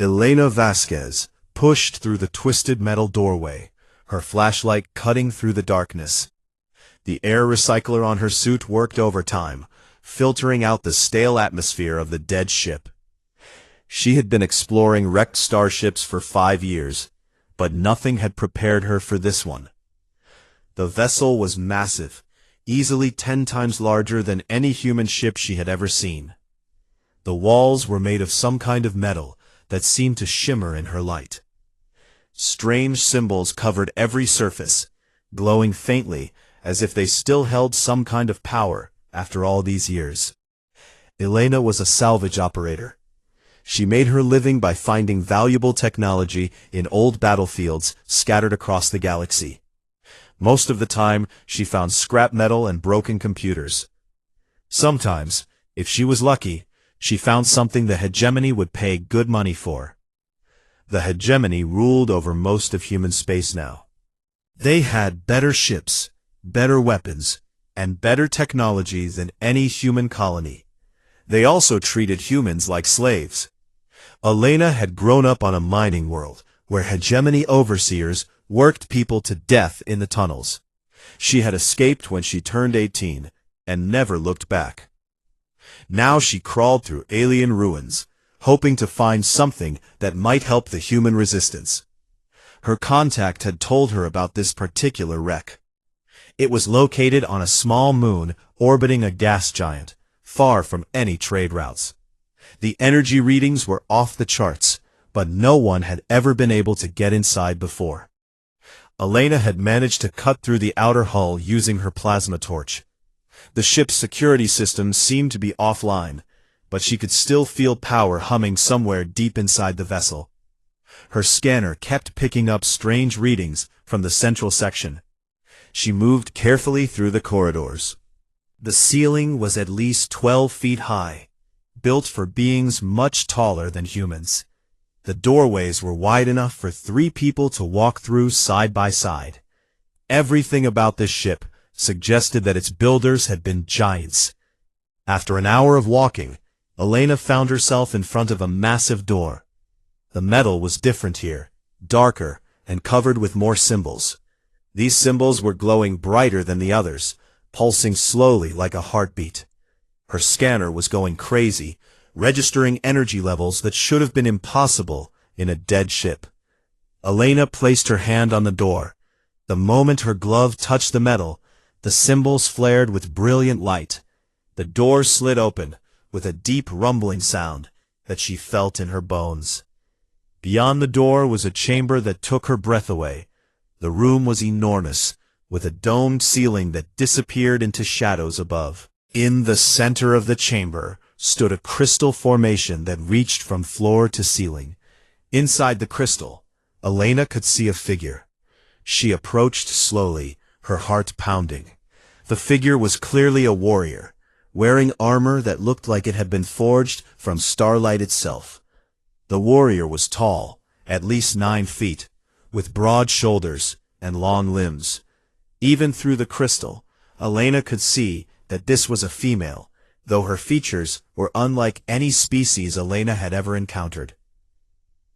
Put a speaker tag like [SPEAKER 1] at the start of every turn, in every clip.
[SPEAKER 1] Elena Vasquez pushed through the twisted metal doorway, her flashlight cutting through the darkness. The air recycler on her suit worked overtime, filtering out the stale atmosphere of the dead ship. She had been exploring wrecked starships for 5 years, but nothing had prepared her for this one. The vessel was massive, easily 10 times larger than any human ship she had ever seen. The walls were made of some kind of metal that seemed to shimmer in her light. Strange symbols covered every surface, glowing faintly as if they still held some kind of power after all these years. Elena was a salvage operator. She made her living by finding valuable technology in old battlefields scattered across the galaxy. Most of the time, she found scrap metal and broken computers. Sometimes, if she was lucky, she found something the hegemony would pay good money for. The hegemony ruled over most of human space now. They had better ships, better weapons, and better technology than any human colony. They also treated humans like slaves. Elena had grown up on a mining world, where hegemony overseers worked people to death in the tunnels. She had escaped when she turned 18, and never looked back. Now she crawled through alien ruins, hoping to find something that might help the human resistance. Her contact had told her about this particular wreck. It was located on a small moon orbiting a gas giant, far from any trade routes. The energy readings were off the charts, but no one had ever been able to get inside before. Elena had managed to cut through the outer hull using her plasma torch. The ship's security systems seemed to be offline, but she could still feel power humming somewhere deep inside the vessel. Her scanner kept picking up strange readings from the central section. She moved carefully through the corridors. The ceiling was at least 12 feet high, built for beings much taller than humans. The doorways were wide enough for 3 people to walk through side by side. Everything about this ship suggested that its builders had been giants. After an hour of walking, Elena found herself in front of a massive door. The metal was different here, darker, and covered with more symbols. These symbols were glowing brighter than the others, pulsing slowly like a heartbeat. Her scanner was going crazy, registering energy levels that should have been impossible in a dead ship. Elena placed her hand on the door. The moment her glove touched the metal, the symbols flared with brilliant light. The door slid open, with a deep rumbling sound that she felt in her bones. Beyond the door was a chamber that took her breath away. The room was enormous, with a domed ceiling that disappeared into shadows above. In the center of the chamber stood a crystal formation that reached from floor to ceiling. Inside the crystal, Elena could see a figure. She approached slowly, her heart pounding. The figure was clearly a warrior, wearing armor that looked like it had been forged from starlight itself. The warrior was tall, at least 9 feet, with broad shoulders and long limbs. Even through the crystal, Elena could see that this was a female, though her features were unlike any species Elena had ever encountered.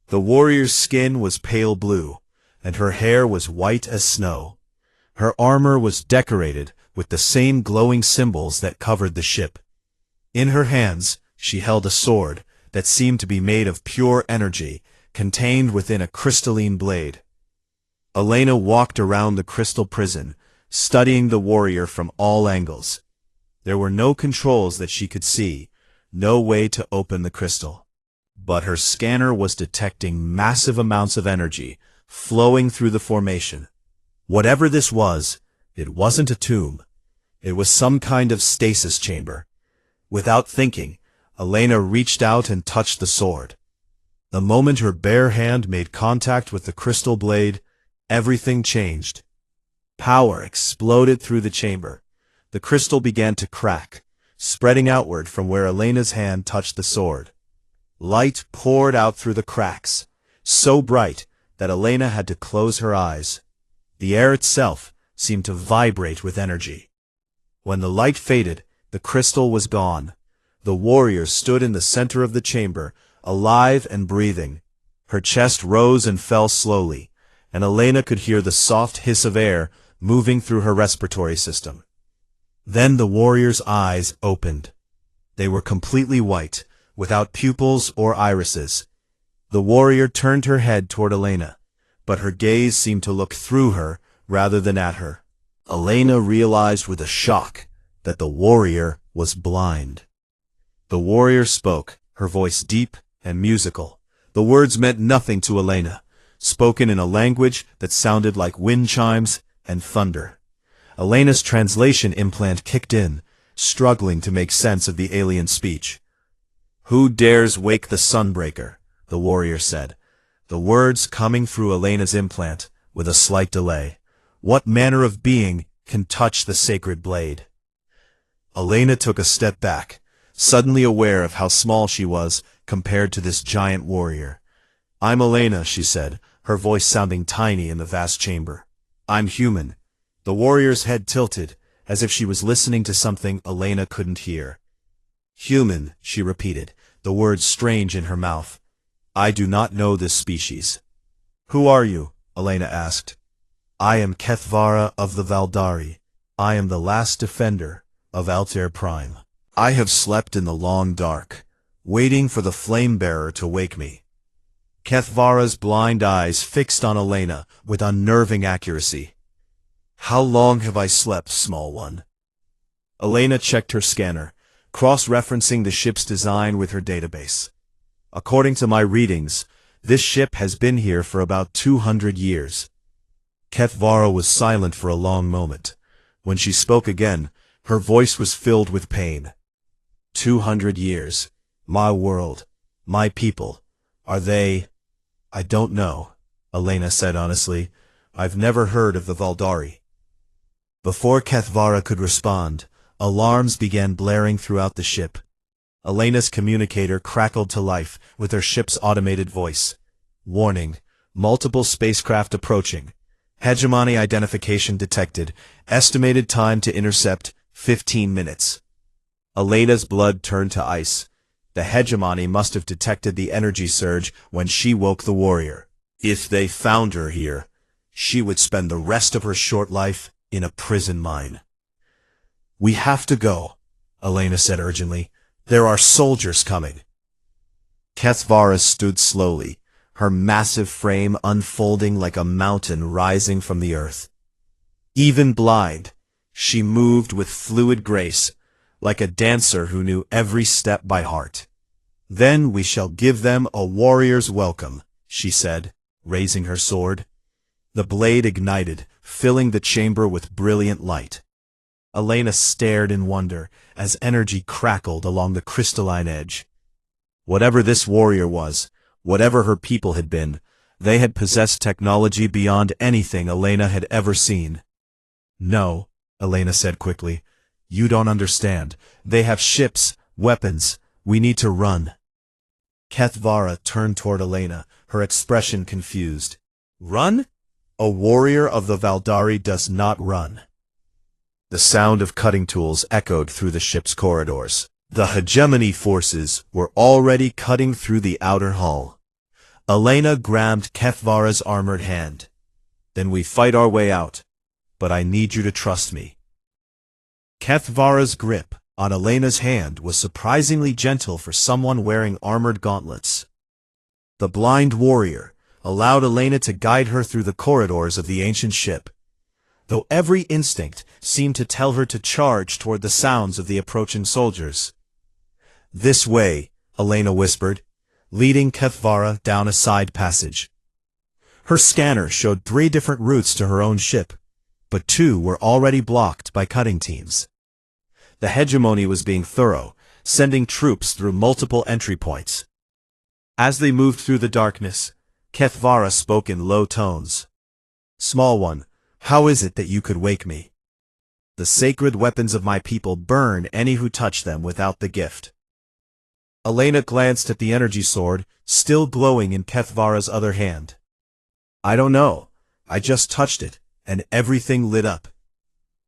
[SPEAKER 1] The warrior's skin was pale blue, and her hair was white as snow. Her armor was decorated with the same glowing symbols that covered the ship. In her hands, she held a sword that seemed to be made of pure energy, contained within a crystalline blade. Elena walked around the crystal prison, studying the warrior from all angles. There were no controls that she could see, no way to open the crystal. But her scanner was detecting massive amounts of energy flowing through the formation. Whatever this was, it wasn't a tomb. It was some kind of stasis chamber. Without thinking, Elena reached out and touched the sword. The moment her bare hand made contact with the crystal blade, everything changed. Power exploded through the chamber. The crystal began to crack, spreading outward from where Elena's hand touched the sword. Light poured out through the cracks, so bright that Elena had to close her eyes. The air itself seemed to vibrate with energy. When the light faded, the crystal was gone. The warrior stood in the center of the chamber, alive and breathing, Her chest rose and fell slowly, and Elena could hear the soft hiss of air moving through her respiratory system. Then the warrior's eyes opened. They were completely white, without pupils or irises. The warrior turned her head toward Elena, but her gaze seemed to look through her rather than at her. Elena realized with a shock that the warrior was blind. The warrior spoke, her voice deep and musical. The words meant nothing to Elena, spoken in a language that sounded like wind chimes and thunder. Elena's translation implant kicked in, struggling to make sense of the alien speech. "Who dares wake the Sunbreaker?" the warrior said, the words coming through Elena's implant with a slight delay. "What manner of being can touch the sacred blade?" Elena took a step back, suddenly aware of how small she was compared to this giant warrior. "I'm Elena," she said, her voice sounding tiny in the vast chamber. "I'm human." The warrior's head tilted, as if she was listening to something Elena couldn't hear. "Human," she repeated, the words strange in her mouth. "I do not know this species." "Who are you?" Elena asked. "I am Kethvara of the Valdari. I am the last defender of Altair Prime. I have slept in the long dark, waiting for the flame-bearer to wake me." Kethvara's blind eyes fixed on Elena with unnerving accuracy. "How long have I slept, small one?" Elena checked her scanner, cross-referencing the ship's design with her database. "According to my readings, this ship has been here for about 200 years. Kethvara was silent for a long moment. When she spoke again, her voice was filled with pain. 200 years. My world. My people. Are they... I don't know," Elena said honestly. "I've never heard of the Valdari." Before Kethvara could respond, alarms began blaring throughout the ship. Elena's communicator crackled to life with her ship's automated voice. "Warning. Multiple spacecraft approaching. Hegemony identification detected. Estimated time to intercept, 15 minutes. Elena's blood turned to ice. The hegemony must have detected the energy surge when she woke the warrior. If they found her here, she would spend the rest of her short life in a prison mine. "We have to go," Elena said urgently. "There are soldiers coming." Kethvara stood slowly, her massive frame unfolding like a mountain rising from the earth. Even blind, she moved with fluid grace, like a dancer who knew every step by heart. "Then we shall give them a warrior's welcome," she said, raising her sword. The blade ignited, filling the chamber with brilliant light. Elena stared in wonder as energy crackled along the crystalline edge. Whatever this warrior was, whatever her people had been, they had possessed technology beyond anything Elena had ever seen. "No," Elena said quickly. "You don't understand. They have ships, weapons. We need to run." Kethvara turned toward Elena, her expression confused. "Run? A warrior of the Valdari does not run." The sound of cutting tools echoed through the ship's corridors. The hegemony forces were already cutting through the outer hull. Elena grabbed Kethvara's armored hand. "Then we fight our way out. But I need you to trust me." Kethvara's grip on Elena's hand was surprisingly gentle for someone wearing armored gauntlets. The blind warrior allowed Elena to guide her through the corridors of the ancient ship, though every instinct seemed to tell her to charge toward the sounds of the approaching soldiers. "This way," Elena whispered, leading Kethvara down a side passage. Her scanner showed 3 different routes to her own ship, but 2 were already blocked by cutting teams. The hegemony was being thorough, sending troops through multiple entry points. As they moved through the darkness, Kethvara spoke in low tones. "Small one, how is it that you could wake me? The sacred weapons of my people burn any who touch them without the gift." Elena glanced at the energy sword, still glowing in Kethvara's other hand. "I don't know. I just touched it, and everything lit up."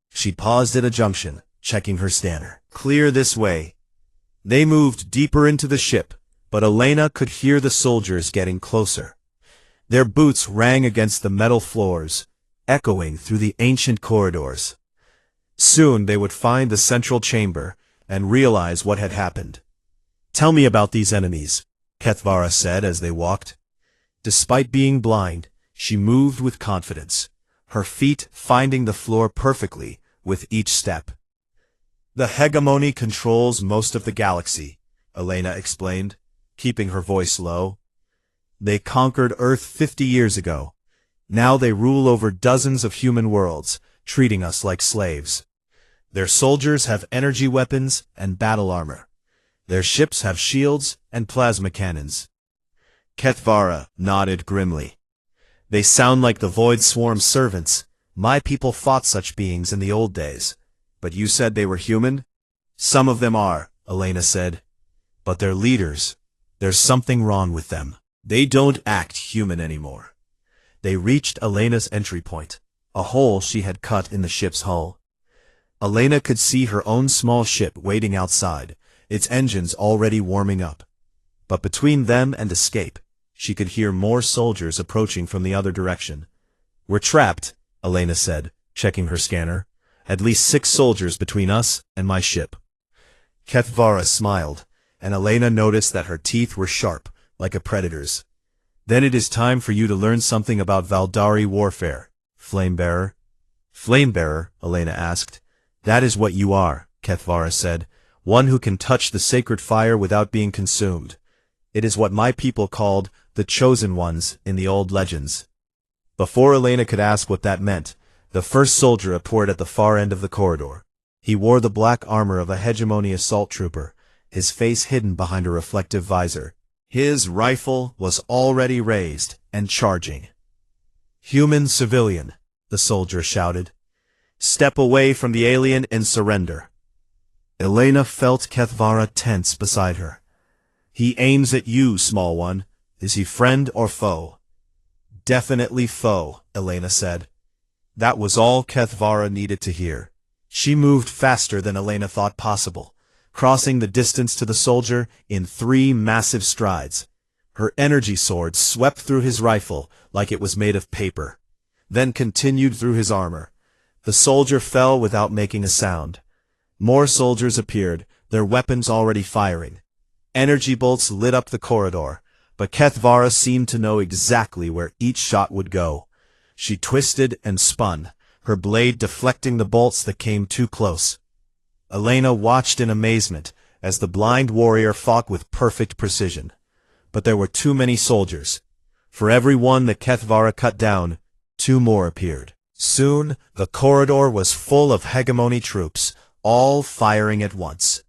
[SPEAKER 1] She paused at a junction, checking her scanner. "Clear this way." They moved deeper into the ship, but Elena could hear the soldiers getting closer. Their boots rang against the metal floors, echoing through the ancient corridors. Soon they would find the central chamber and realize what had happened. "Tell me about these enemies," Kethvara said as they walked. Despite being blind, she moved with confidence, her feet finding the floor perfectly with each step. "The hegemony controls most of the galaxy," Elena explained, keeping her voice low. "They conquered Earth 50 years ago. Now they rule over dozens of human worlds, treating us like slaves. Their soldiers have energy weapons and battle armor. Their ships have shields and plasma cannons." Kethvara nodded grimly. "They sound like the Void Swarm's servants. My people fought such beings in the old days. But you said they were human?" "Some of them are," Elena said. "But their leaders, there's something wrong with them. They don't act human anymore." They reached Elena's entry point, a hole she had cut in the ship's hull. Elena could see her own small ship waiting outside, its engines already warming up. But between them and escape, she could hear more soldiers approaching from the other direction. "We're trapped," Elena said, checking her scanner. "At least 6 soldiers between us and my ship." Kethvara smiled, and Elena noticed that her teeth were sharp, like a predator's. "Then it is time for you to learn something about Valdari warfare, Flamebearer." "Flamebearer?" Elena asked. "That is what you are," Kethvara said, "one who can touch the sacred fire without being consumed. It is what my people called the Chosen Ones in the old legends." Before Elena could ask what that meant, the first soldier appeared at the far end of the corridor. He wore the black armor of a hegemony assault trooper, his face hidden behind a reflective visor. His rifle was already raised and charging. "Human civilian," the soldier shouted. "Step away from the alien and surrender." Elena felt Kethvara tense beside her. "He aims at you, small one. Is he friend or foe?" "Definitely foe," Elena said. That was all Kethvara needed to hear. She moved faster than Elena thought possible, crossing the distance to the soldier in 3 massive strides. Her energy sword swept through his rifle like it was made of paper, then continued through his armor. The soldier fell without making a sound. More soldiers appeared, their weapons already firing. Energy bolts lit up the corridor, but Kethvara seemed to know exactly where each shot would go. She twisted and spun, her blade deflecting the bolts that came too close. Elena watched in amazement as the blind warrior fought with perfect precision. But there were too many soldiers. For every one that Kethvara cut down, 2 more appeared. Soon, the corridor was full of hegemony troops, all firing at once.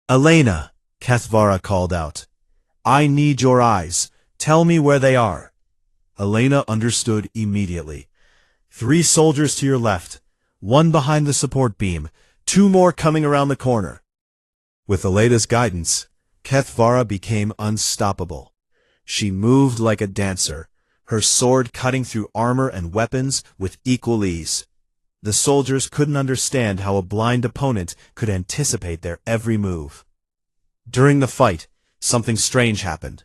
[SPEAKER 1] "Elena," Kethvara called out. "I need your eyes. Tell me where they are." Elena understood immediately. 3 soldiers to your left, 1 behind the support beam, 2 more coming around the corner. With Elena's guidance, Kethvara became unstoppable. She moved like a dancer, her sword cutting through armor and weapons with equal ease. The soldiers couldn't understand how a blind opponent could anticipate their every move. During the fight, something strange happened.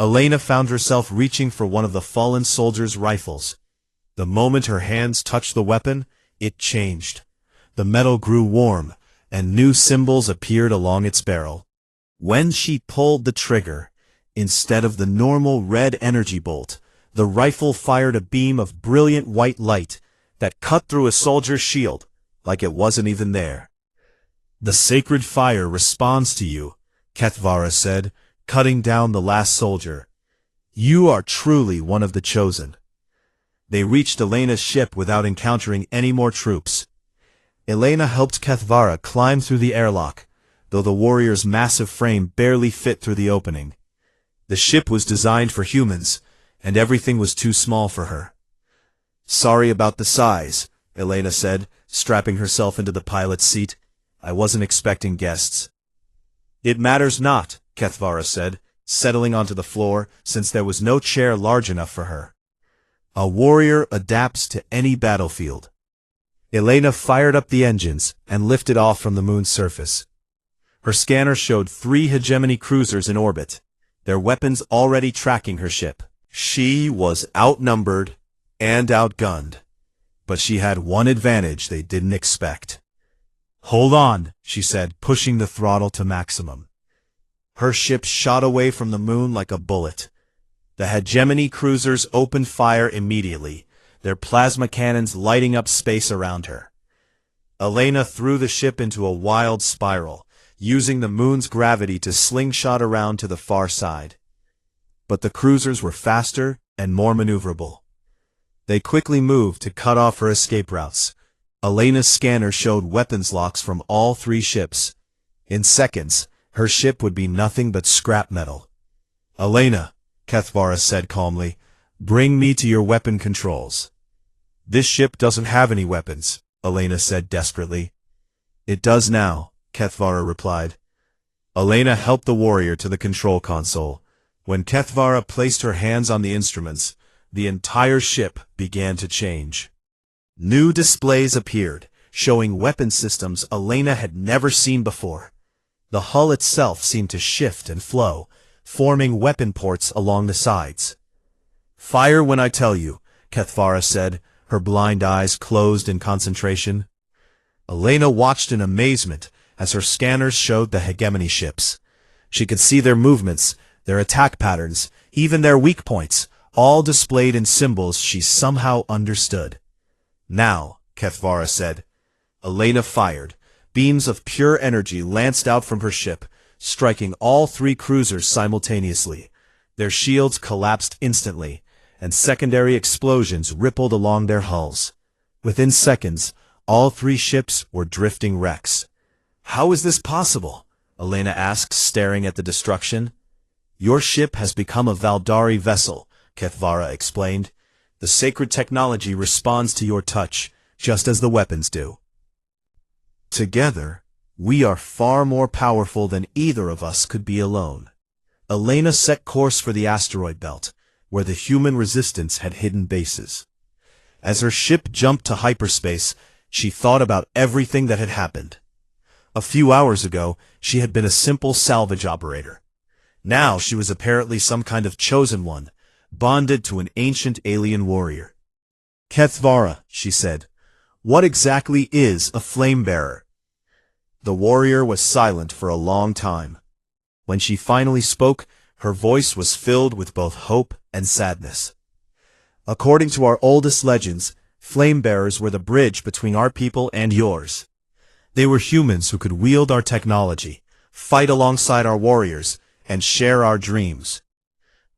[SPEAKER 1] Elena found herself reaching for one of the fallen soldiers' rifles. The moment her hands touched the weapon, it changed. The metal grew warm, and new symbols appeared along its barrel. When she pulled the trigger, instead of the normal red energy bolt, the rifle fired a beam of brilliant white light that cut through a soldier's shield like it wasn't even there. "The sacred fire responds to you," Kethvara said, cutting down the last soldier. "You are truly one of the chosen." They reached Elena's ship without encountering any more troops. Elena helped Kethvara climb through the airlock, though the warrior's massive frame barely fit through the opening. The ship was designed for humans, and everything was too small for her. "Sorry about the size," Elena said, strapping herself into the pilot's seat. "I wasn't expecting guests." "It matters not," Kethvara said, settling onto the floor since there was no chair large enough for her. A warrior adapts to any battlefield. Elena fired up the engines and lifted off from the moon's surface. Her scanner showed 3 hegemony cruisers in orbit, their weapons already tracking her ship. She was outnumbered and outgunned, but she had one advantage they didn't expect. "Hold on," she said, pushing the throttle to maximum. Her ship shot away from the moon like a bullet. The hegemony cruisers opened fire immediately, their plasma cannons lighting up space around her. Elena threw the ship into a wild spiral, using the moon's gravity to slingshot around to the far side. But the cruisers were faster and more maneuverable. They quickly moved to cut off her escape routes. Elena's scanner showed weapons locks from all three ships. In seconds, her ship would be nothing but scrap metal. "Elena," Kethvara said calmly, "bring me to your weapon controls." "This ship doesn't have any weapons," Elena said desperately. "It does now," Kethvara replied. Elena helped the warrior to the control console. When Kethvara placed her hands on the instruments, the entire ship began to change. New displays appeared, showing weapon systems Elena had never seen before. The hull itself seemed to shift and flow, forming weapon ports along the sides. "Fire when I tell you," Kethvara said, her blind eyes closed in concentration. Elena watched in amazement as her scanners showed the hegemony ships. She could see their movements, their attack patterns, even their weak points, all displayed in symbols she somehow understood. "Now," Kethvara said. Elena fired. Beams of pure energy lanced out from her ship, striking all three cruisers simultaneously. Their shields collapsed instantly, and secondary explosions rippled along their hulls. Within seconds, all three ships were drifting wrecks. "How is this possible?" Elena asked, staring at the destruction. "Your ship has become a Valdari vessel," Kethvara explained. "The sacred technology responds to your touch, just as the weapons do. Together, we are far more powerful than either of us could be alone." Elena set course for the asteroid belt, where the human resistance had hidden bases. As her ship jumped to hyperspace, she thought about everything that had happened. A few hours ago, she had been a simple salvage operator. Now she was apparently some kind of chosen one, bonded to an ancient alien warrior. "Kethvara," she said, "what exactly is a flame-bearer?" The warrior was silent for a long time. When she finally spoke, her voice was filled with both hope and sadness. "According to our oldest legends, flame-bearers were the bridge between our people and yours. They were humans who could wield our technology, fight alongside our warriors, and share our dreams.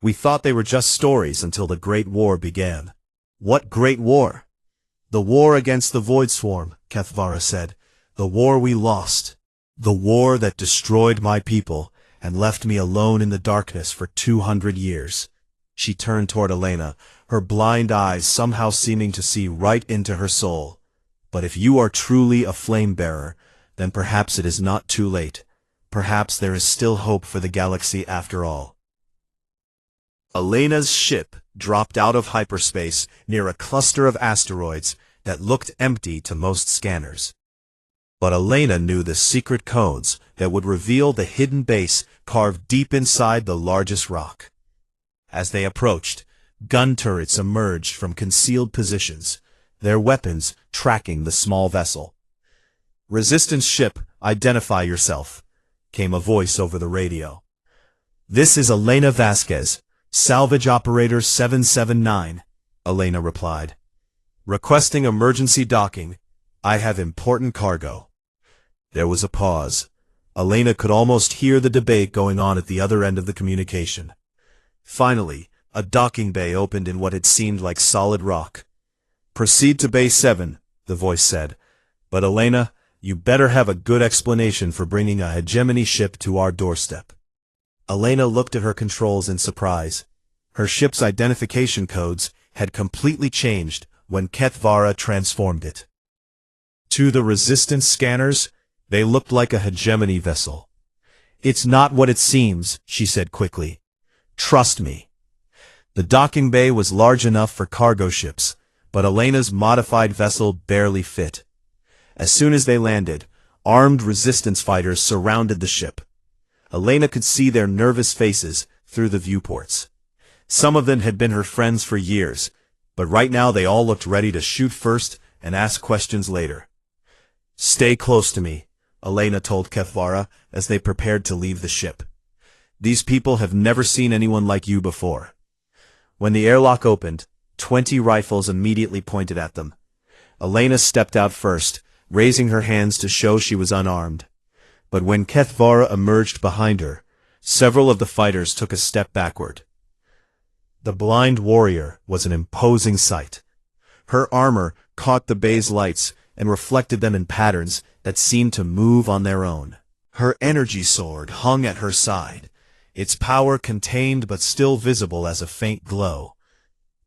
[SPEAKER 1] We thought they were just stories until the Great War began." "What Great War?" "The war against the Void Swarm," Kethvara said. "The war we lost. The war that destroyed my people and left me alone in the darkness for 200 years. She turned toward Elena, her blind eyes somehow seeming to see right into her soul. "But if you are truly a flame-bearer, then perhaps it is not too late. Perhaps there is still hope for the galaxy after all." Elena's ship dropped out of hyperspace near a cluster of asteroids that looked empty to most scanners. But Elena knew the secret codes that would reveal the hidden base carved deep inside the largest rock. As they approached, gun turrets emerged from concealed positions, their weapons tracking the small vessel. "Resistance ship, identify yourself," came a voice over the radio. "This is Elena Vasquez, Salvage Operator 779, Elena replied. "Requesting emergency docking. I have important cargo." There was a pause. Elena could almost hear the debate going on at the other end of the communication. Finally, a docking bay opened in what had seemed like solid rock. "Proceed to Bay 7, the voice said. "But Elena, you better have a good explanation for bringing a hegemony ship to our doorstep." Elena looked at her controls in surprise. Her ship's identification codes had completely changed when Kethvara transformed it. To the resistance scanners, they looked like a hegemony vessel. "It's not what it seems," she said quickly. "Trust me." The docking bay was large enough for cargo ships, but Elena's modified vessel barely fit. As soon as they landed, armed resistance fighters surrounded the ship. Elena could see their nervous faces, through the viewports. Some of them had been her friends for years, but right now they all looked ready to shoot first and ask questions later. "Stay close to me," Elena told Kethvara as they prepared to leave the ship. "These people have never seen anyone like you before." When the airlock opened, 20 rifles immediately pointed at them. Elena stepped out first, raising her hands to show she was unarmed. But when Kethvara emerged behind her, several of the fighters took a step backward. The blind warrior was an imposing sight. Her armor caught the bay's lights and reflected them in patterns that seemed to move on their own. Her energy sword hung at her side, its power contained but still visible as a faint glow.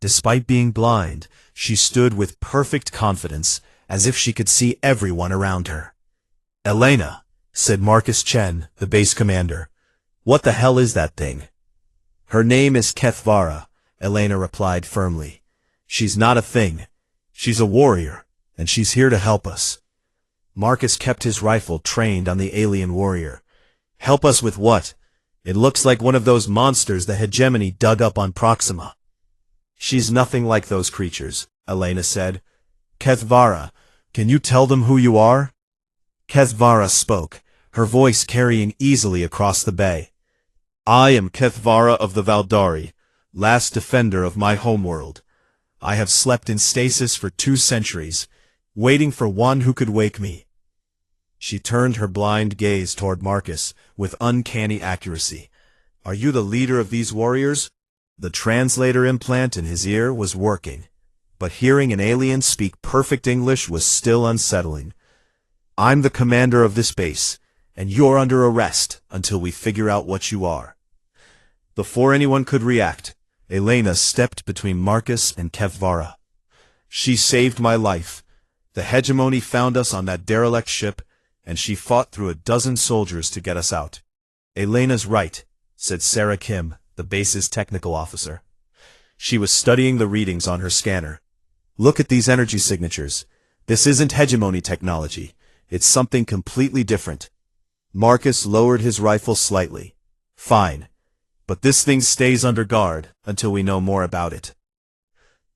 [SPEAKER 1] Despite being blind, she stood with perfect confidence, as if she could see everyone around her. "Elena," said Marcus Chen, the base commander. "What the hell is that thing?" "Her name is Kethvara," Elena replied firmly. "She's not a thing. She's a warrior, and she's here to help us." Marcus kept his rifle trained on the alien warrior. "Help us with what? It looks like one of those monsters the hegemony dug up on Proxima." "She's nothing like those creatures," Elena said. "Kethvara, can you tell them who you are?" Kethvara spoke, her voice carrying easily across the bay. "I am Kethvara of the Valdari, last defender of my homeworld. I have slept in stasis for 2 centuries, waiting for one who could wake me." She turned her blind gaze toward Marcus with uncanny accuracy. "Are you the leader of these warriors?" The translator implant in his ear was working, but hearing an alien speak perfect English was still unsettling. "I'm the commander of this base, and you're under arrest until we figure out what you are." Before anyone could react, Elena stepped between Marcus and Kethvara. "She saved my life. The hegemony found us on that derelict ship, and she fought through a dozen soldiers to get us out." "Elena's right," said Sarah Kim, the base's technical officer. She was studying the readings on her scanner. "Look at these energy signatures. This isn't hegemony technology. It's something completely different." Marcus lowered his rifle slightly. "Fine. But this thing stays under guard until we know more about it."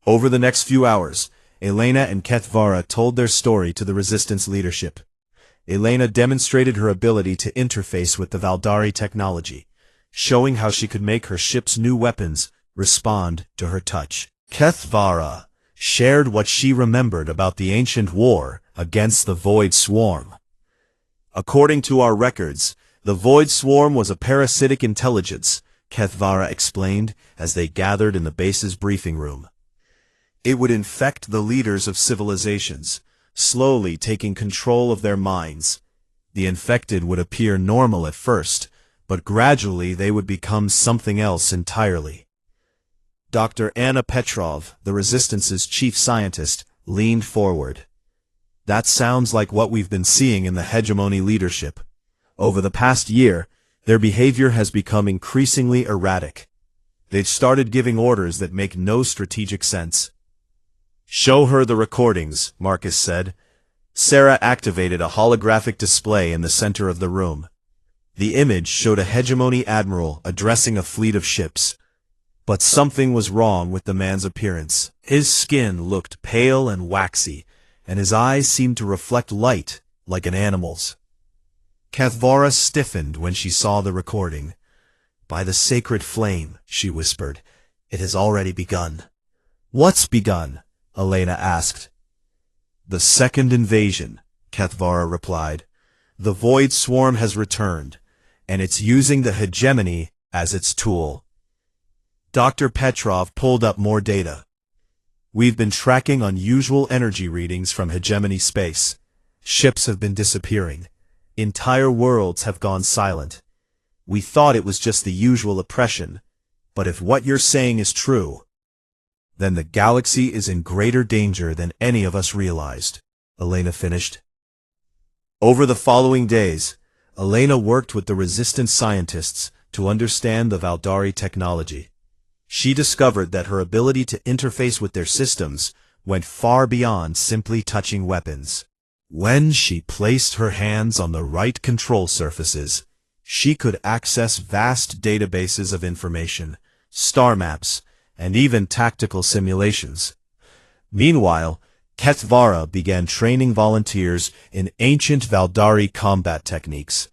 [SPEAKER 1] Over the next few hours, Elena and Kethvara told their story to the resistance leadership. Elena demonstrated her ability to interface with the Valdari technology, showing how she could make her ship's new weapons respond to her touch. Kethvara shared what she remembered about the ancient war against the Void Swarm. "According to our records, the Void Swarm was a parasitic intelligence," Kethvara explained as they gathered in the base's briefing room. "It would infect the leaders of civilizations, slowly taking control of their minds. The infected would appear normal at first, but gradually they would become something else entirely." Dr. Anna Petrov, the Resistance's chief scientist, leaned forward. "That sounds like what we've been seeing in the hegemony leadership. Over the past year, their behavior has become increasingly erratic. They've started giving orders that make no strategic sense." "Show her the recordings," Marcus said. Sarah activated a holographic display in the center of the room. The image showed a hegemony admiral addressing a fleet of ships. But something was wrong with the man's appearance. His skin looked pale and waxy, and his eyes seemed to reflect light like an animal's. Kethvara stiffened when she saw the recording. "By the sacred flame," she whispered, "it has already begun." "What's begun?" Elena asked. "The second invasion," Kethvara replied. "The Void Swarm has returned, and it's using the hegemony as its tool." Dr. Petrov pulled up more data. "We've been tracking unusual energy readings from hegemony space. Ships have been disappearing. Entire worlds have gone silent. We thought it was just the usual oppression, but if what you're saying is true, then the galaxy is in greater danger than any of us realized," Elena finished. Over the following days, Elena worked with the resistance scientists to understand the Valdari technology. She discovered that her ability to interface with their systems went far beyond simply touching weapons. When she placed her hands on the right control surfaces, She could access vast databases of information, star maps, and even tactical simulations. Meanwhile, Ketvara began training volunteers in ancient Valdari combat techniques.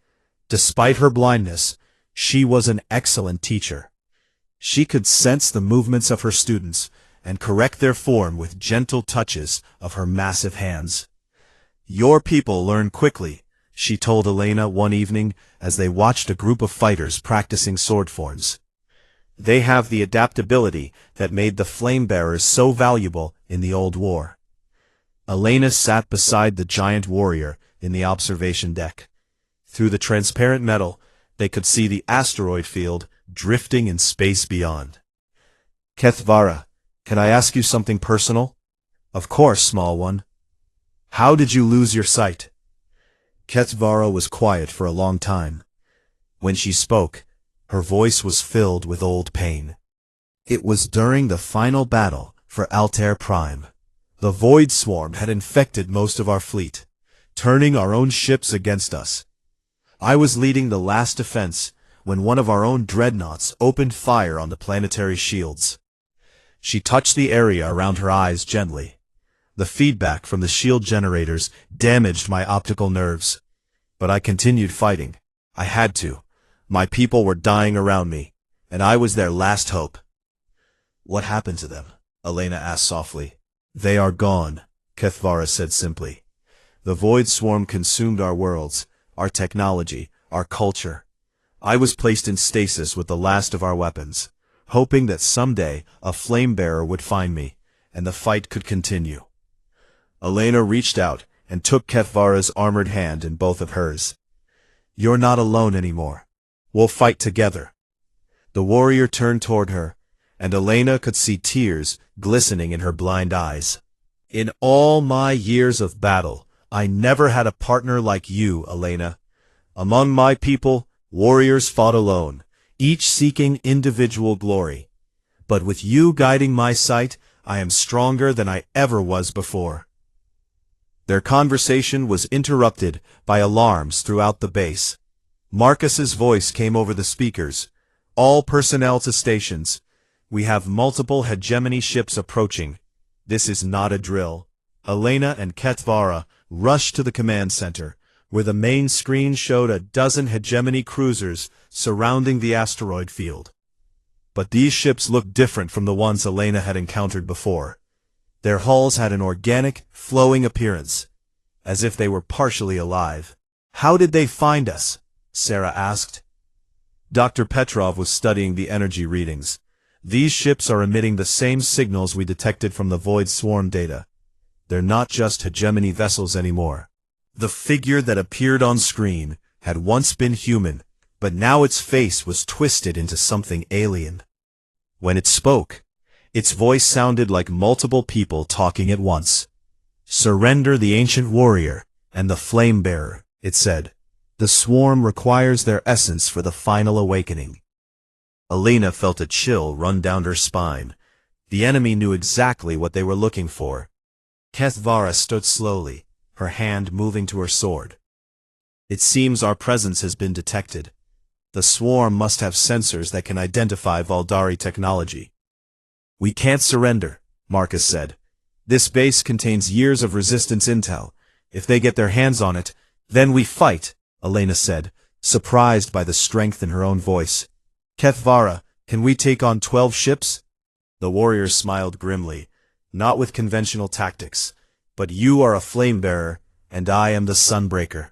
[SPEAKER 1] Despite her blindness, she was an excellent teacher. She could sense the movements of her students and correct their form with gentle touches of her massive hands. "Your people learn quickly," she told Elena one evening as they watched a group of fighters practicing sword forms. "They have the adaptability that made the flame bearers so valuable in the old war." Elena sat beside the giant warrior in the observation deck. Through the transparent metal, they could see the asteroid field drifting in space beyond. "Ketvara, can I ask you something personal?" "Of course, small one." "How did you lose your sight?" Ketvara was quiet for a long time. When she spoke, her voice was filled with old pain. "It was during the final battle for Altair Prime. The Void Swarm had infected most of our fleet, turning our own ships against us. I was leading the last defense when one of our own dreadnoughts opened fire on the planetary shields." She touched the area around her eyes gently. "The feedback from the shield generators damaged my optical nerves. But I continued fighting. I had to. My people were dying around me, and I was their last hope." "What happened to them?" Elena asked softly. "They are gone," Ketvara said simply. "The Void Swarm consumed our worlds, our technology, our culture. I was placed in stasis with the last of our weapons, hoping that someday a flame bearer would find me, and the fight could continue." Elena reached out and took Ketvara's armored hand in both of hers. "You're not alone anymore. We'll fight together." The warrior turned toward her, and Elena could see tears glistening in her blind eyes. "In all my years of battle, I never had a partner like you, Elena. Among my people, warriors fought alone, each seeking individual glory. But with you guiding my sight, I am stronger than I ever was before." Their conversation was interrupted by alarms throughout the base. Marcus's voice came over the speakers. "All personnel to stations. We have multiple hegemony ships approaching. This is not a drill." Elena and Ketvara rushed to the command center, where the main screen showed a dozen hegemony cruisers surrounding the asteroid field. But these ships looked different from the ones Elena had encountered before. Their hulls had an organic, flowing appearance, as if they were partially alive. "How did they find us?" Sarah asked. Dr. Petrov was studying the energy readings. "These ships are emitting the same signals we detected from the Void Swarm data. They're not just hegemony vessels anymore." The figure that appeared on screen had once been human, but now its face was twisted into something alien. When it spoke, its voice sounded like multiple people talking at once. "Surrender the ancient warrior and the flame bearer," it said. "The swarm requires their essence for the final awakening." Elena felt a chill run down her spine. The enemy knew exactly what they were looking for. Ketvara stood slowly, her hand moving to her sword. "It seems our presence has been detected. The swarm must have sensors that can identify Valdari technology." "We can't surrender," Marcus said. "This base contains years of resistance intel. If they get their hands on it, then we fight," Elena said, surprised by the strength in her own voice. "Ketvara, can we take on 12 ships?" The warrior smiled grimly. "Not with conventional tactics, but you are a flame bearer, and I am the Sunbreaker.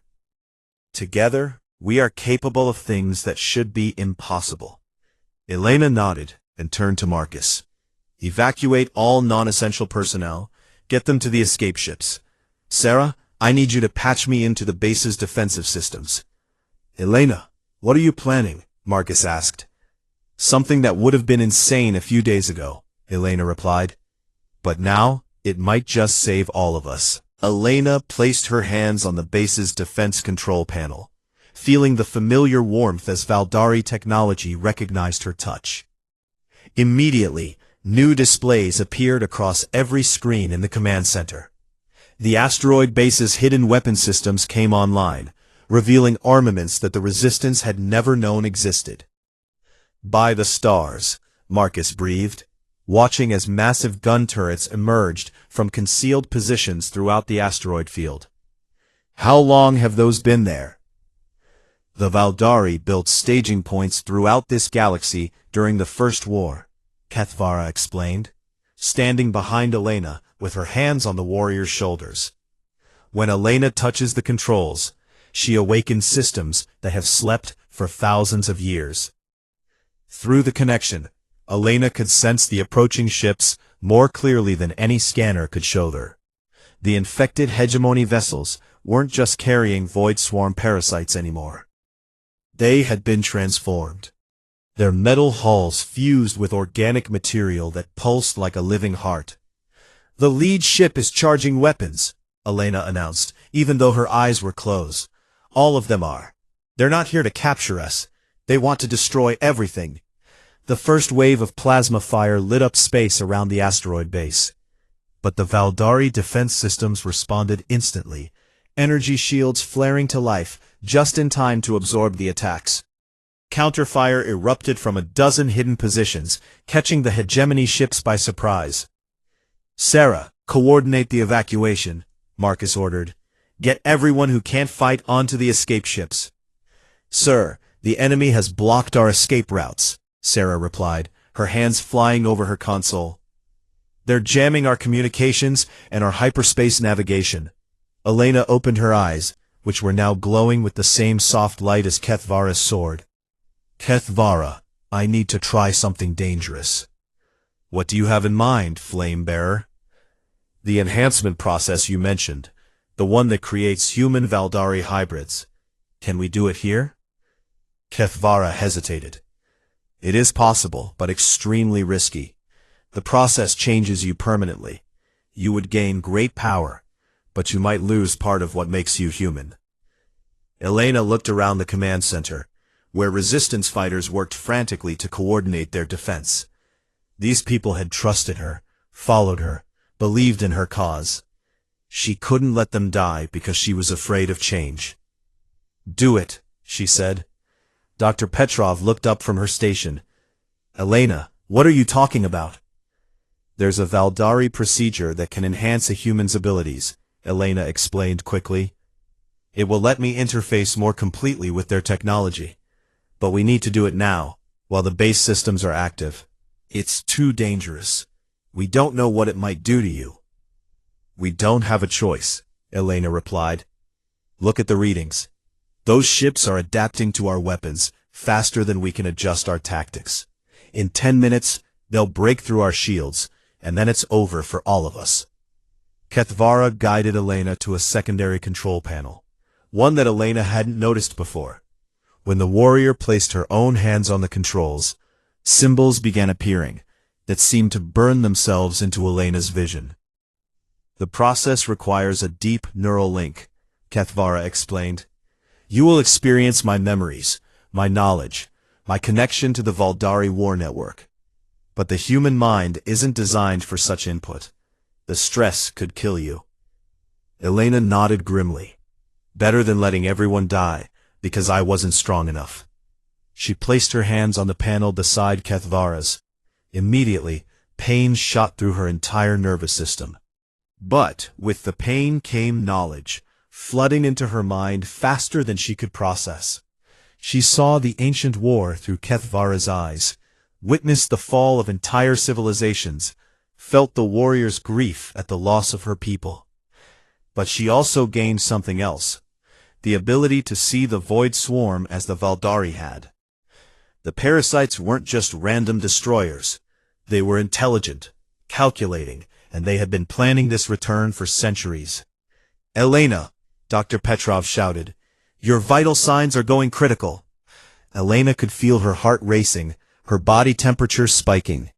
[SPEAKER 1] Together, we are capable of things that should be impossible." Elena nodded and turned to Marcus. "Evacuate all non-essential personnel. Get them to the escape ships. Sarah, I need you to patch me into the base's defensive systems." "Elena, what are you planning?" Marcus asked. "Something that would have been insane a few days ago," Elena replied. "But now, it might just save all of us." Elena placed her hands on the base's defense control panel, feeling the familiar warmth as Valdari technology recognized her touch. Immediately, new displays appeared across every screen in the command center. The asteroid base's hidden weapon systems came online, revealing armaments that the Resistance had never known existed. "By the stars," Marcus breathed, watching as massive gun turrets emerged from concealed positions throughout the asteroid field. "How long have those been there?" "The Valdari built staging points throughout this galaxy during the First War," Kethvara explained, standing behind Elena with her hands on the warrior's shoulders. "When Elena touches the controls, she awakens systems that have slept for thousands of years." Through the connection, Elena could sense the approaching ships more clearly than any scanner could show her. The infected hegemony vessels weren't just carrying void swarm parasites anymore. They had been transformed. Their metal hulls fused with organic material that pulsed like a living heart. "The lead ship is charging weapons," Elena announced, even though her eyes were closed. "All of them are. They're not here to capture us. They want to destroy everything." The first wave of plasma fire lit up space around the asteroid base. But the Valdari defense systems responded instantly, energy shields flaring to life just in time to absorb the attacks. Counterfire erupted from a dozen hidden positions, catching the hegemony ships by surprise. "Sarah, coordinate the evacuation," Marcus ordered. "Get everyone who can't fight onto the escape ships." "Sir, the enemy has blocked our escape routes," Sarah replied, her hands flying over her console. "They're jamming our communications and our hyperspace navigation." Elena opened her eyes, which were now glowing with the same soft light as Kethvara's sword. "Kethvara, I need to try something dangerous." "What do you have in mind, Flame Bearer?" "The enhancement process you mentioned, the one that creates human Valdari hybrids. Can we do it here?" Kethvara hesitated. "It is possible, but extremely risky. The process changes you permanently. You would gain great power, but you might lose part of what makes you human." Elena looked around the command center, where resistance fighters worked frantically to coordinate their defense. These people had trusted her, followed her, believed in her cause. She couldn't let them die because she was afraid of change. "Do it," she said. Dr. Petrov looked up from her station. "Elena, what are you talking about?" "There's a Valdari procedure that can enhance a human's abilities," Elena explained quickly. "It will let me interface more completely with their technology. But we need to do it now, while the base systems are active. It's too dangerous. We don't know what it might do to you." "We don't have a choice," Elena replied. "Look at the readings. Those ships are adapting to our weapons faster than we can adjust our tactics. In 10 minutes, they'll break through our shields, and then it's over for all of us." Kethvara guided Elena to a secondary control panel, one that Elena hadn't noticed before. When the warrior placed her own hands on the controls, symbols began appearing that seemed to burn themselves into Elena's vision. "The process requires a deep neural link," Kethvara explained. "You will experience my memories, my knowledge, my connection to the Valdari war network. But the human mind isn't designed for such input. The stress could kill you." Elena nodded grimly. "Better than letting everyone die, because I wasn't strong enough." She placed her hands on the panel beside Kethvara's. Immediately, pain shot through her entire nervous system. But with the pain came knowledge, flooding into her mind faster than she could process. She saw the ancient war through Kethvara's eyes, witnessed the fall of entire civilizations, felt the warrior's grief at the loss of her people. But she also gained something else, the ability to see the void swarm as the Valdari had. The parasites weren't just random destroyers. They were intelligent, calculating, and they had been planning this return for centuries. "Elena," Dr. Petrov shouted, "your vital signs are going critical." Elena could feel her heart racing, her body temperature spiking.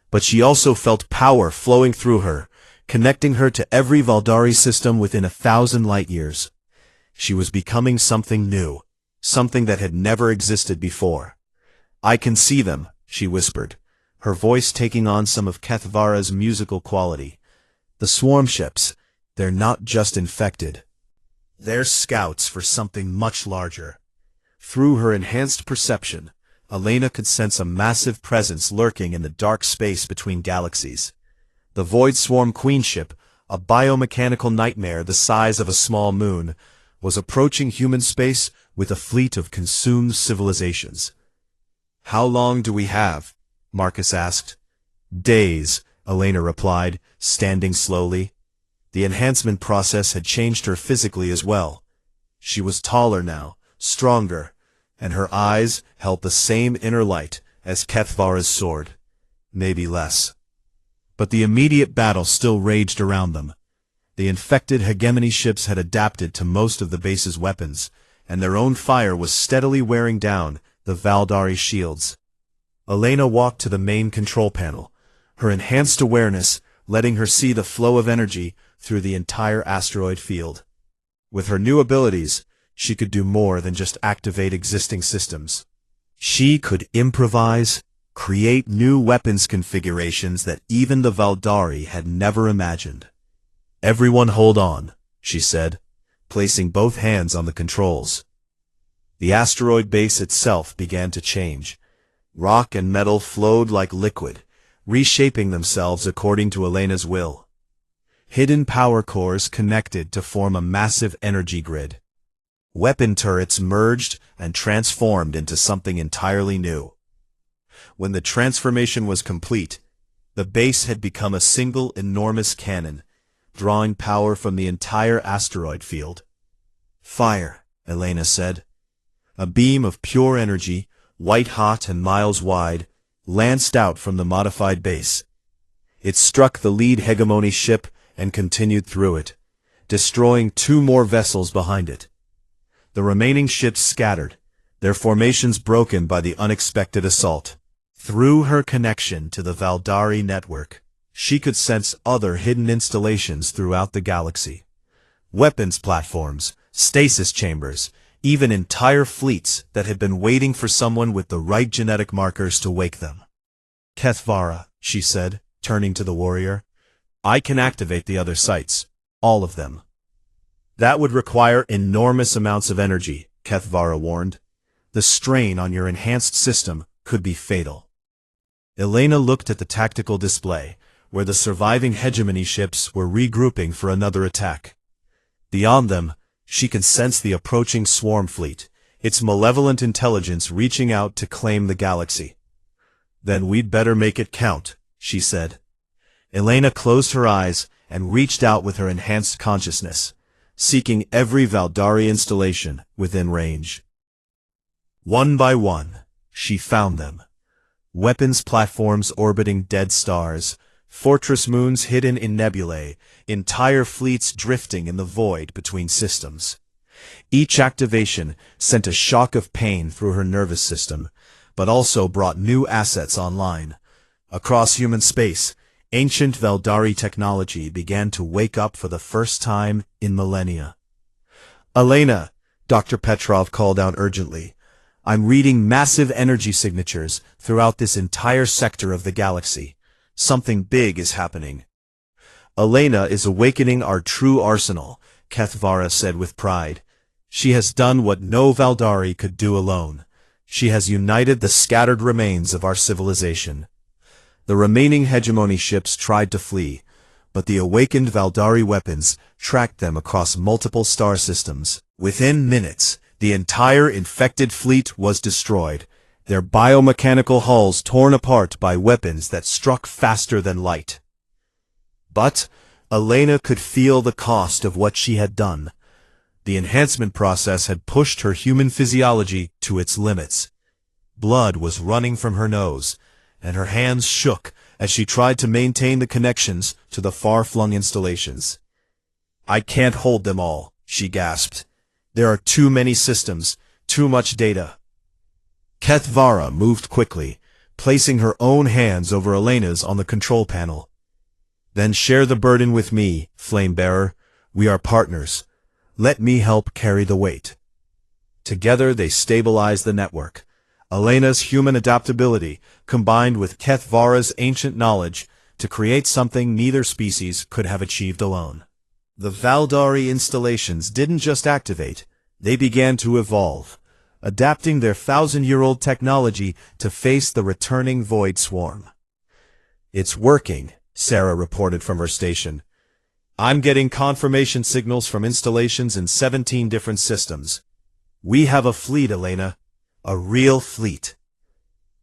[SPEAKER 1] But she also felt power flowing through her, connecting her to every Valdari system within 1,000 light-years. She was becoming something new, something that had never existed before. "I can see them," she whispered, her voice taking on some of Kethvara's musical quality. "The swarm ships, they're not just infected. They're scouts for something much larger. Through her enhanced perception, Elena could sense a massive presence lurking in the dark space between galaxies. The Void Swarm Queenship, a biomechanical nightmare the size of a small moon, was approaching human space with a fleet of consumed civilizations. "How long do we have?" Marcus asked. "Days," Elena replied, standing slowly. The enhancement process had changed her physically as well. She was taller now, stronger, and her eyes held the same inner light as Kethvara's sword. Maybe less. But the immediate battle still raged around them. The infected hegemony ships had adapted to most of the base's weapons, and their own fire was steadily wearing down the Valdari shields. Elena walked to the main control panel, her enhanced awareness letting her see the flow of energy through the entire asteroid field. With her new abilities, she could do more than just activate existing systems. She could improvise, create new weapons configurations that even the Valdari had never imagined. "Everyone hold on," she said, placing both hands on the controls. The asteroid base itself began to change. Rock and metal flowed like liquid, reshaping themselves according to Elena's will. Hidden power cores connected to form a massive energy grid. Weapon turrets merged and transformed into something entirely new. When the transformation was complete, the base had become a single enormous cannon, drawing power from the entire asteroid field. "Fire," Elena said. A beam of pure energy, white-hot and miles wide, lanced out from the modified base. It struck the lead hegemony ship and continued through it, destroying 2 more vessels behind it. The remaining ships scattered, their formations broken by the unexpected assault. Through her connection to the Valdari network, she could sense other hidden installations throughout the galaxy. Weapons platforms, stasis chambers, even entire fleets that had been waiting for someone with the right genetic markers to wake them. "Kethvara," she said, turning to the warrior, "I can activate the other sites, all of them." "That would require enormous amounts of energy," Kethvara warned. "The strain on your enhanced system could be fatal." Elena looked at the tactical display, where the surviving hegemony ships were regrouping for another attack. Beyond them, she could sense the approaching swarm fleet, its malevolent intelligence reaching out to claim the galaxy. "Then we'd better make it count," she said. Elena closed her eyes and reached out with her enhanced consciousness, seeking every Valdari installation within range. One by one, she found them. Weapons platforms orbiting dead stars, fortress moons hidden in nebulae, entire fleets drifting in the void between systems. Each activation sent a shock of pain through her nervous system, but also brought new assets online. Across human space, ancient Valdari technology began to wake up for the first time in millennia. "Elena," Dr. Petrov called out urgently, "I'm reading massive energy signatures throughout this entire sector of the galaxy. Something big is happening." "Elena is awakening our true arsenal," Kethvara said with pride. "She has done what no Valdari could do alone. She has united the scattered remains of our civilization." The remaining hegemony ships tried to flee, but the awakened Valdari weapons tracked them across multiple star systems. Within minutes, the entire infected fleet was destroyed, their biomechanical hulls torn apart by weapons that struck faster than light. But Elena could feel the cost of what she had done. The enhancement process had pushed her human physiology to its limits. Blood was running from her nose, and her hands shook as she tried to maintain the connections to the far-flung installations. "I can't hold them all," she gasped. "There are too many systems, too much data." Kethvara moved quickly, placing her own hands over Elena's on the control panel. "Then share the burden with me, Flame-Bearer. We are partners. Let me help carry the weight." Together they stabilized the network. Elena's human adaptability combined with Kethvara's ancient knowledge to create something neither species could have achieved alone. The Valdari installations didn't just activate, they began to evolve, adapting their thousand-year-old technology to face the returning Void Swarm. "It's working," Sarah reported from her station. "I'm getting confirmation signals from installations in 17 different systems. We have a fleet, Elena. A real fleet."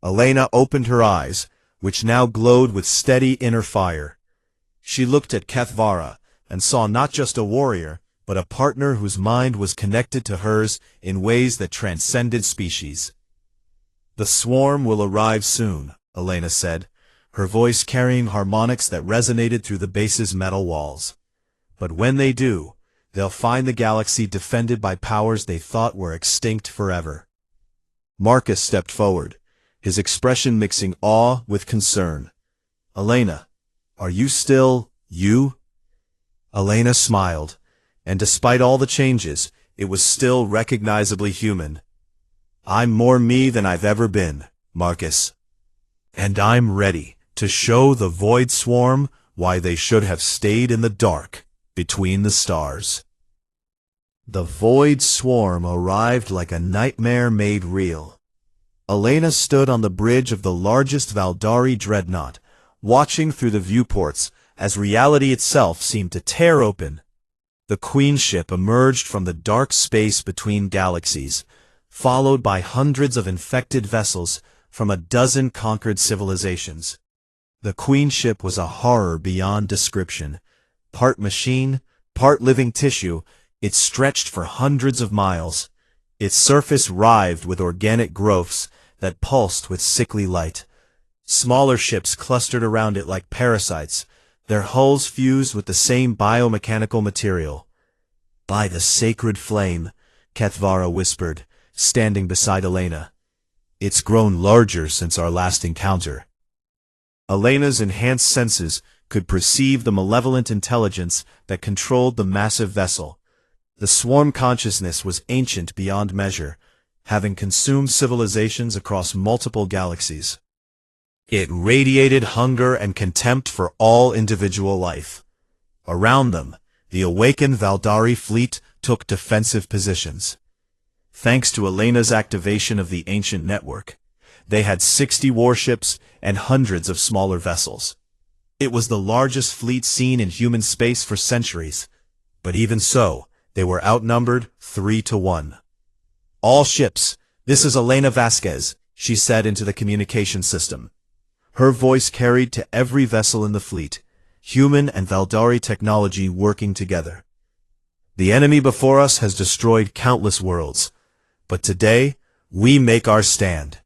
[SPEAKER 1] Elena opened her eyes, which now glowed with steady inner fire. She looked at Kethvara and saw not just a warrior, but a partner whose mind was connected to hers in ways that transcended species. "The swarm will arrive soon," Elena said, her voice carrying harmonics that resonated through the base's metal walls. "But when they do, they'll find the galaxy defended by powers they thought were extinct forever." Marcus stepped forward, his expression mixing awe with concern. "Elena, are you still you?" Elena smiled, and despite all the changes, it was still recognizably human. "I'm more me than I've ever been, Marcus. And I'm ready to show the Void Swarm why they should have stayed in the dark between the stars." The Void Swarm arrived like a nightmare made real. Elena stood on the bridge of the largest Valdari dreadnought, watching through the viewports as reality itself seemed to tear open. The Queen ship emerged from the dark space between galaxies, followed by hundreds of infected vessels from a dozen conquered civilizations. The Queen ship was a horror beyond description. Part machine, part living tissue, it stretched for hundreds of miles. Its surface writhed with organic growths that pulsed with sickly light. Smaller ships clustered around it like parasites, their hulls fused with the same biomechanical material. "By the sacred flame," Kethvara whispered, standing beside Elena. "It's grown larger since our last encounter." Elena's enhanced senses could perceive the malevolent intelligence that controlled the massive vessel. The swarm consciousness was ancient beyond measure, having consumed civilizations across multiple galaxies. It radiated hunger and contempt for all individual life. Around them, the awakened Valdari fleet took defensive positions. Thanks to Elena's activation of the ancient network, they had 60 warships and hundreds of smaller vessels. It was the largest fleet seen in human space for centuries, but even so, they were outnumbered 3-1. "All ships, this is Elena Vasquez," she said into the communication system. Her voice carried to every vessel in the fleet, human and Valdari technology working together. "The enemy before us has destroyed countless worlds, but today, we make our stand."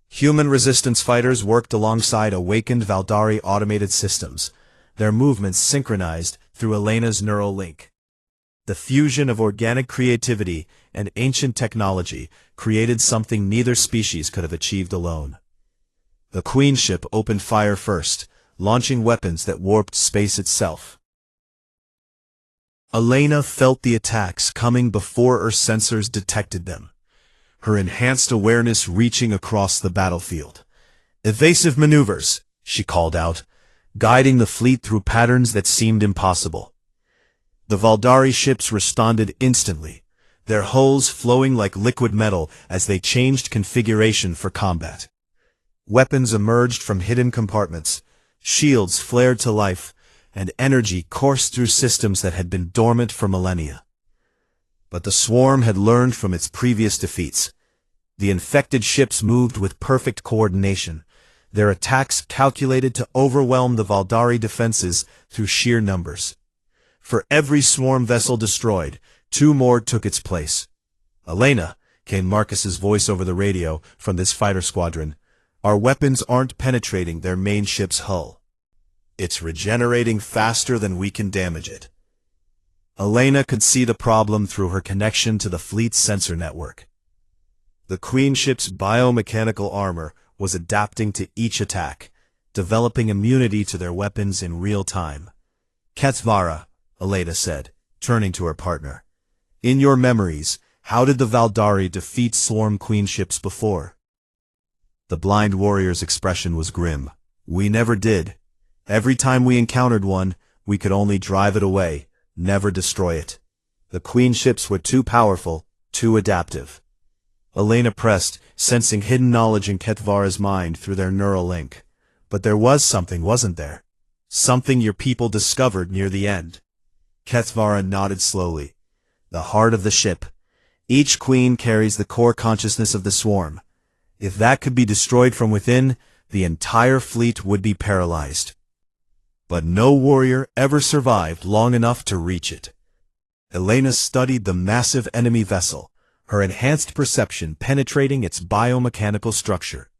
[SPEAKER 1] Human resistance fighters worked alongside awakened Valdari automated systems, their movements synchronized through Elena's neural link. The fusion of organic creativity and ancient technology created something neither species could have achieved alone. The Queen ship opened fire first, launching weapons that warped space itself. Elena felt the attacks coming before her sensors detected them, her enhanced awareness reaching across the battlefield. "Evasive maneuvers," she called out, guiding the fleet through patterns that seemed impossible. The Valdari ships responded instantly, their hulls flowing like liquid metal as they changed configuration for combat. Weapons emerged from hidden compartments, shields flared to life, and energy coursed through systems that had been dormant for millennia. But the swarm had learned from its previous defeats. The infected ships moved with perfect coordination, their attacks calculated to overwhelm the Valdari defenses through sheer numbers. For every swarm vessel destroyed, 2 more took its place. "Elena," came Marcus's voice over the radio from this fighter squadron, "our weapons aren't penetrating their main ship's hull. It's regenerating faster than we can damage it." Elena could see the problem through her connection to the fleet's sensor network. The Queen ship's biomechanical armor was adapting to each attack, developing immunity to their weapons in real time. "Kethvara," Elena said, turning to her partner, "in your memories, how did the Valdari defeat swarm Queen ships before?" The blind warrior's expression was grim. "We never did. Every time we encountered one, we could only drive it away, never destroy it. The Queen ships were too powerful, too adaptive. Elena pressed, sensing hidden knowledge in Ketvara's mind through their neural link. But there was something, wasn't there? Something your people discovered near the end. Ketvara nodded slowly. The heart of the ship. Each queen carries the core consciousness of the swarm. If that could be destroyed from within, the entire fleet would be paralyzed. But no warrior ever survived long enough to reach it. Elena studied the massive enemy vessel, her enhanced perception penetrating its biomechanical structure.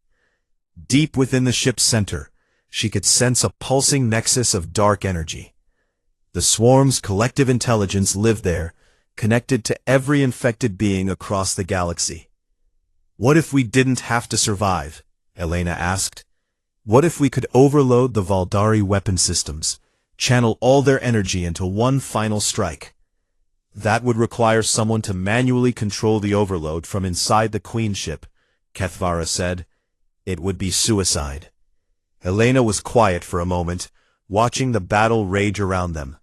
[SPEAKER 1] Deep within the ship's center, she could sense a pulsing nexus of dark energy. The swarm's collective intelligence lived there, connected to every infected being across the galaxy. What if we didn't have to survive? Elena asked. What if we could overload the Valdari weapon systems, channel all their energy into one final strike? That would require someone to manually control the overload from inside the Queen ship, Ketvara said. It would be suicide. Elena was quiet for a moment, watching the battle rage around them.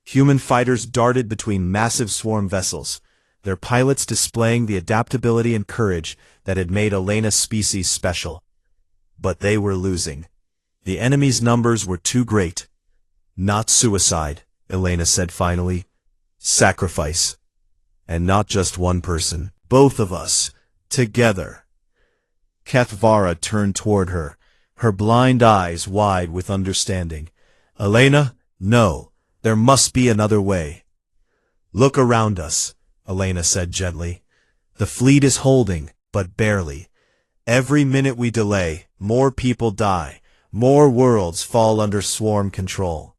[SPEAKER 1] Human fighters darted between massive swarm vessels, their pilots displaying the adaptability and courage that had made Elena's species special. But they were losing. The enemy's numbers were too great. Not suicide, Elena said finally. Sacrifice. And not just one person, both of us, together. Ketvara turned toward her, her blind eyes wide with understanding. Elena, no, there must be another way. Look around us, Elena said gently. The fleet is holding, but barely. Every minute we delay, more people die, more worlds fall under swarm control.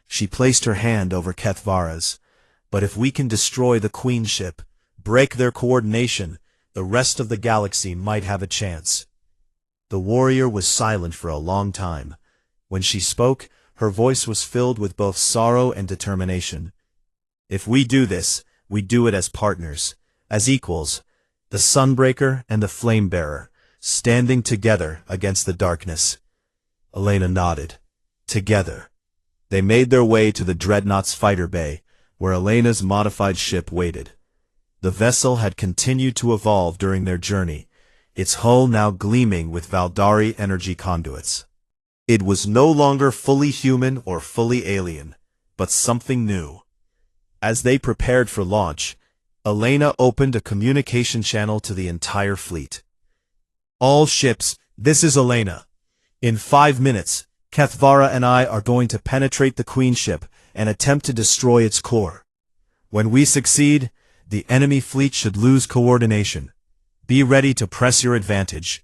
[SPEAKER 1] She placed her hand over Ketvara's. But if we can destroy the Queen ship, break their coordination, the rest of the galaxy might have a chance. The warrior was silent for a long time. When she spoke, her voice was filled with both sorrow and determination. If we do this, we do it as partners, as equals, the Sunbreaker and the Flamebearer, standing together against the darkness. Elena nodded. Together. They made their way to the Dreadnought's fighter bay, where Elena's modified ship waited. The vessel had continued to evolve during their journey, its hull now gleaming with Valdari energy conduits. It was no longer fully human or fully alien, but something new. As they prepared for launch, Elena opened a communication channel to the entire fleet. All ships, this is Elena. In 5 minutes, Ketvara and I are going to penetrate the Queen ship and attempt to destroy its core. When we succeed, the enemy fleet should lose coordination. Be ready to press your advantage.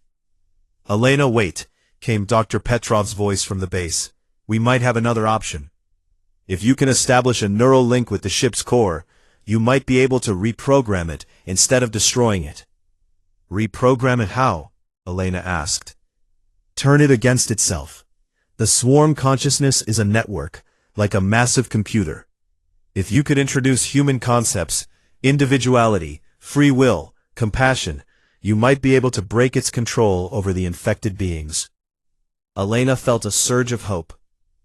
[SPEAKER 1] Elena, wait, came Dr. Petrov's voice from the base. We might have another option. If you can establish a neural link with the ship's core, you might be able to reprogram it instead of destroying it. Reprogram it how? Elena asked. Turn it against itself. The swarm consciousness is a network, like a massive computer. If you could introduce human concepts, individuality, free will, compassion, you might be able to break its control over the infected beings. Elena felt a surge of hope.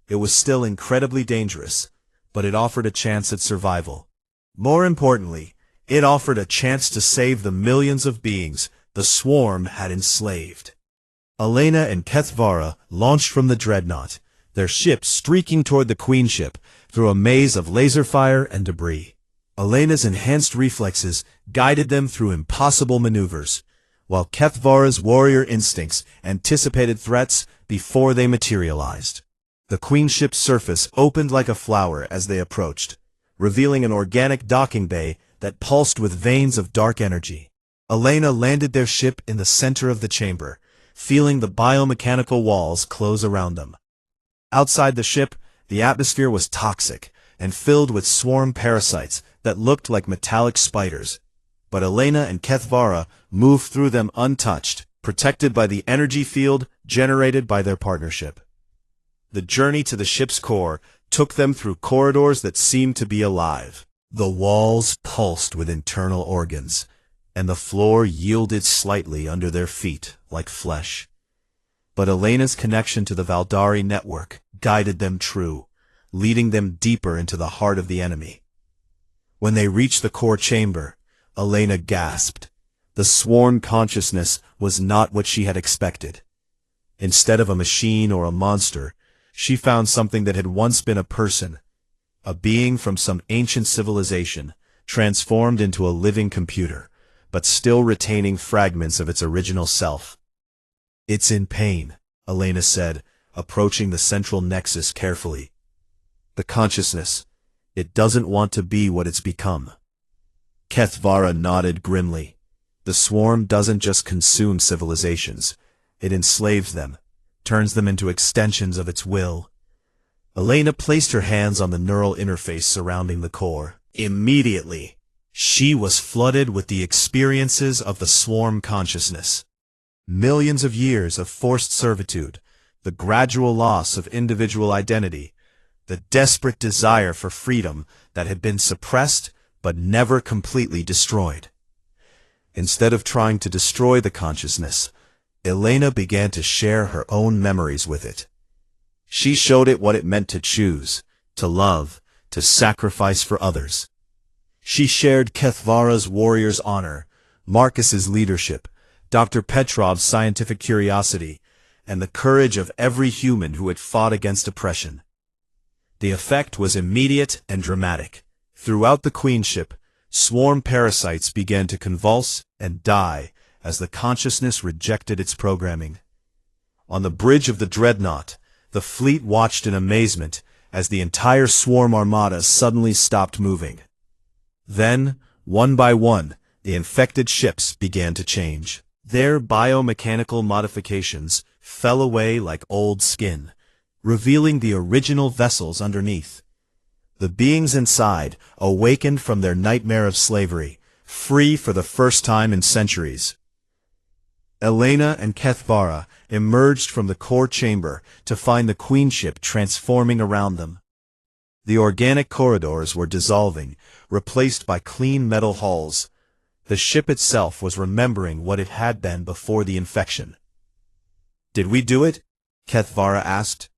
[SPEAKER 1] It was still incredibly dangerous, but it offered a chance at survival. More importantly, it offered a chance to save the millions of beings the swarm had enslaved. Elena and Ketvara launched from the Dreadnought, their ship streaking toward the Queen ship through a maze of laser fire and debris. Elena's enhanced reflexes guided them through impossible maneuvers, while Ketvara's warrior instincts anticipated threats before they materialized. The Queen ship's surface opened like a flower as they approached, revealing an organic docking bay that pulsed with veins of dark energy. Elena landed their ship in the center of the chamber, feeling the biomechanical walls close around them. Outside the ship, the atmosphere was toxic and filled with swarm parasites that looked like metallic spiders. But Elena and Ketvara moved through them untouched, protected by the energy field generated by their partnership. The journey to the ship's core took them through corridors that seemed to be alive. The walls pulsed with internal organs, and the floor yielded slightly under their feet like flesh. But Elena's connection to the Valdari network guided them true, leading them deeper into the heart of the enemy. When they reached the core chamber, Elena gasped. The swarm consciousness was not what she had expected. Instead of a machine or a monster, she found something that had once been a person, a being from some ancient civilization, transformed into a living computer, but still retaining fragments of its original self. "It's in pain," Elena said, approaching the central nexus carefully. "The consciousness, it doesn't want to be what it's become." Kethvara nodded grimly. "The swarm doesn't just consume civilizations, it enslaves them, turns them into extensions of its will." Elena placed her hands on the neural interface surrounding the core. Immediately, she was flooded with the experiences of the swarm consciousness. Millions of years of forced servitude, the gradual loss of individual identity, the desperate desire for freedom that had been suppressed but never completely destroyed. Instead of trying to destroy the consciousness, Elena began to share her own memories with it. She showed it what it meant to choose, to love, to sacrifice for others. She shared Kethvara's warrior's honor, Marcus's leadership, Dr. Petrov's scientific curiosity, and the courage of every human who had fought against oppression. The effect was immediate and dramatic. Throughout the queenship, swarm parasites began to convulse and die as the consciousness rejected its programming. On the bridge of the dreadnought, the fleet watched in amazement as the entire swarm armada suddenly stopped moving. Then, one by one, the infected ships began to change. Their biomechanical modifications fell away like old skin, revealing the original vessels underneath. The beings inside awakened from their nightmare of slavery, free for the first time in centuries. Elena and Kethvara emerged from the core chamber to find the queenship transforming around them. The organic corridors were dissolving, replaced by clean metal hulls. The ship itself was remembering what it had been before the infection. "Did we do it?" Kethvara asked.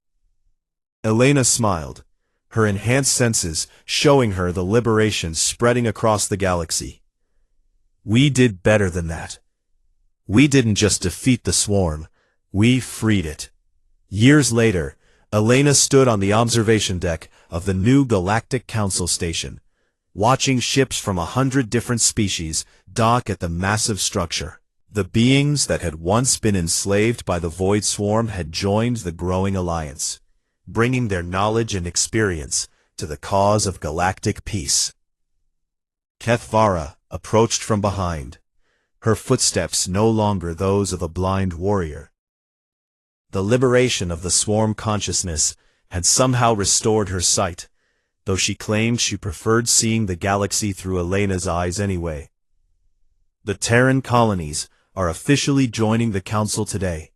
[SPEAKER 1] Elena smiled, her enhanced senses showing her the liberation spreading across the galaxy. "We did better than that. We didn't just defeat the swarm, we freed it." Years later, Elena stood on the observation deck of the new Galactic Council station, watching ships from 100 different species dock at the massive structure. The beings that had once been enslaved by the Void Swarm had joined the growing alliance, bringing their knowledge and experience to the cause of galactic peace. Kethvara approached from behind, her footsteps no longer those of a blind warrior. The liberation of the swarm consciousness had somehow restored her sight, though she claimed she preferred seeing the galaxy through Elena's eyes anyway. "The Terran colonies are officially joining the council today,"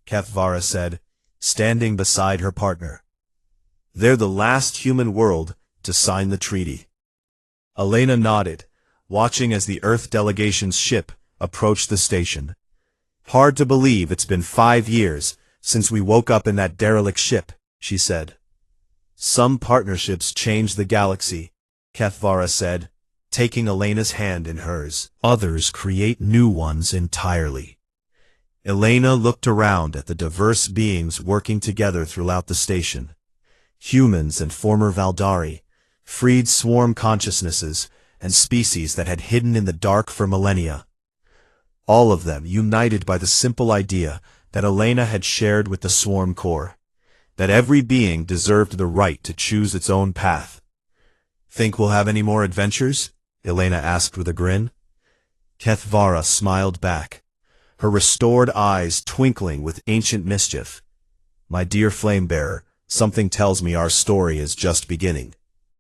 [SPEAKER 1] Kethvara said, standing beside her partner. "They're the last human world to sign the treaty." Elena nodded, watching as the Earth delegation's ship approached the station. "Hard to believe it's been 5 years since we woke up in that derelict ship," she said. "Some partnerships change the galaxy," Kethvara said, taking Elena's hand in hers. "Others create new ones entirely." Elena looked around at the diverse beings working together throughout the station. Humans and former Valdari, freed swarm consciousnesses, and species that had hidden in the dark for millennia. All of them united by the simple idea that Elena had shared with the swarm core, that every being deserved the right to choose its own path. "Think we'll have any more adventures?" Elena asked with a grin. Kethvara smiled back, her restored eyes twinkling with ancient mischief. "My dear flame-bearer, something tells me our story is just beginning."